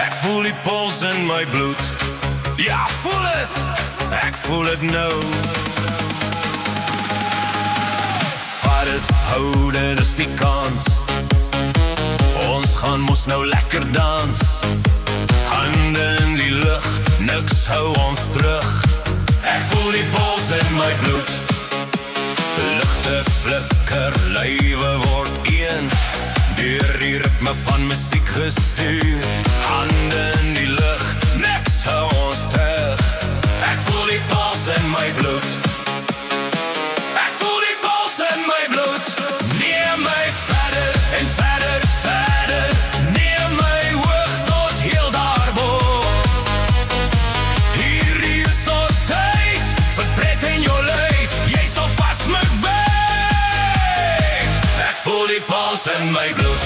Ek voel die puls in my bloed. Ja, voel het. Ek voel het nou. Vat het, hou dit is die kans. Ons gaan mos nou lekker dans. Hande in die lug, niks hou ons terug. Ek voel die puls in my bloed. Ligte flikker, lywe word een. Deur die ritme van musiek gestuur. Hande in die lug, niks hou ons terug. Ek voel die puls in my bloed. Ek voel die puls in my bloed. Neem my verder en verder, verder. Neem my hoog tot heel daarbo. Hierdie is ons tyd, vir pret en jou leid. Jy sal vast my byt. Ek voel die puls in my bloed.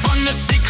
Van musiek